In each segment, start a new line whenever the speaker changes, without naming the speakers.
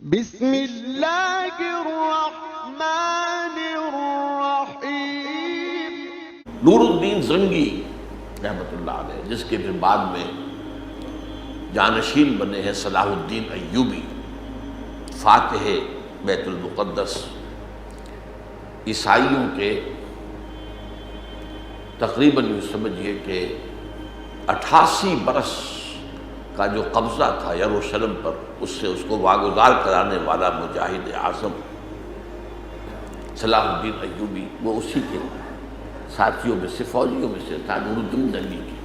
بسم اللہ الرحمن الرحیم۔
نور الدین زنگی رحمۃ اللہ علیہ، جس کے پھر بعد میں جانشین بنے ہیں صلاح الدین ایوبی، فاتح بیت المقدس، عیسائیوں کے تقریباً یوں سمجھیے کہ 88 برس کا جو قبضہ تھا یروشلم پر، اس سے اس کو واگزار کرانے والا مجاہد اعظم صلاح الدین ایوبی، وہ اسی کے ساتھیوں میں سے، فوجیوں میں سے تھا، نور الدین زنگی کی۔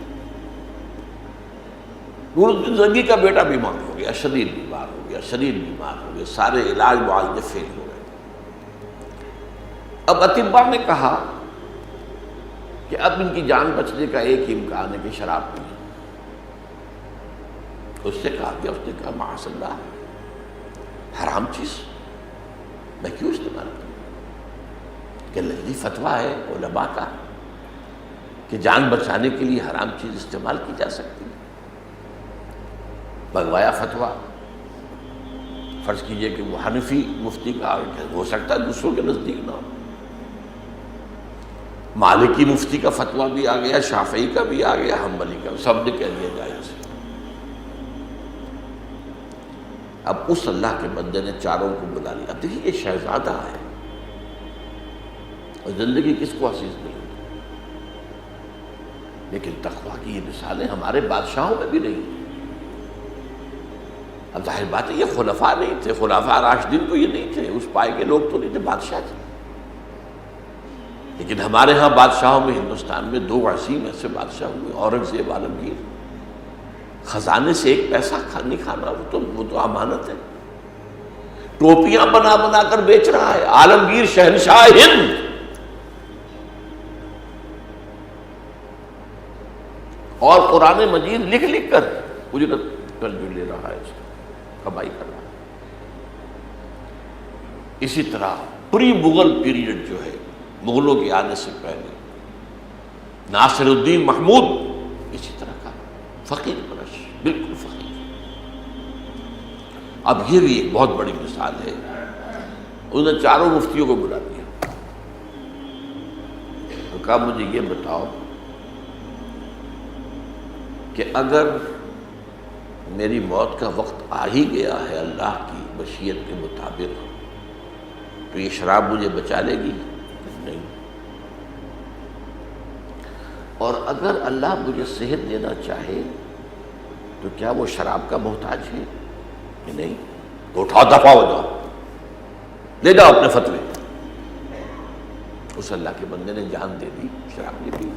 نور الدین زنگی کا بیٹا بیمار ہو گیا، شدید بیمار ہو گیا، سارے علاج معالجے فیل ہو گئے۔ اب اطباء نے کہا کہ اب ان کی جان بچنے کا ایک ہی امکان ہے کہ شراب پی۔ اس سے کہا کہ اس نے کہا معاذ اللہ، حرام چیز میں کیوں استعمال کروں؟ کہ لذیذ فتویٰ ہے علماء کا کہ جان بچانے کے لیے حرام چیز استعمال کی جا سکتی ہے۔ بگوایا فتویٰ، فرض کیجئے کہ وہ حنفی مفتی کا ہو سکتا ہے دوسروں کے نزدیک نہ ہو، مالکی مفتی کا فتویٰ بھی آ گیا، شافعی کا بھی آ گیا، حنبلی کا، سب نے کہہ دیا جائز۔ اب اس اللہ کے بندے نے چاروں کو بلا لیا۔ اب دیکھیے یہ شہزادہ ہے اور زندگی کس کو عزیز نہیں، لیکن تقویٰ کی یہ مثالیں ہمارے بادشاہوں میں بھی نہیں۔ اب ظاہر بات ہے یہ خلفاء نہیں تھے، خلفاء راشدین تو یہ نہیں تھے، اس پائے کے لوگ تو نہیں تھے، بادشاہ تھے۔ لیکن ہمارے ہاں بادشاہوں میں ہندوستان میں 2 عظیم ایسے بادشاہ ہوئے، اورنگزیب، عالمگیر۔ خزانے سے ایک پیسہ نہیں کھانا، وہ تو امانت ہے۔ ٹوپیاں بنا بنا کر بیچ رہا ہے عالمگیر شہنشاہ ہند، اور قرآن مجید لکھ لکھ کر اجرت پر جو لے رہا ہے، اس کو کمائی کر رہا ہے۔ اسی طرح پری مغل پیریڈ جو ہے، مغلوں کے آنے سے پہلے ناصر الدین محمود اسی طرح کا فقیر پرش، بالکل فقیر۔ اب یہ بھی ایک بہت بڑی مثال ہے۔ انہوں نے چاروں مفتیوں کو بلا دیا اور کہا مجھے یہ بتاؤ کہ اگر میری موت کا وقت آ ہی گیا ہے اللہ کی مشیت کے مطابق، تو یہ شراب مجھے بچا لے گی؟ نہیں۔ اور اگر اللہ مجھے صحت دینا چاہے تو کیا وہ شراب کا محتاج ہے؟ کہ نہیں۔ تو اٹھاؤ، دفع ہو جاؤ، لے جاؤ اپنے فتوے۔ اس اللہ کے بندے نے جان دے دی، شراب نہیں پی۔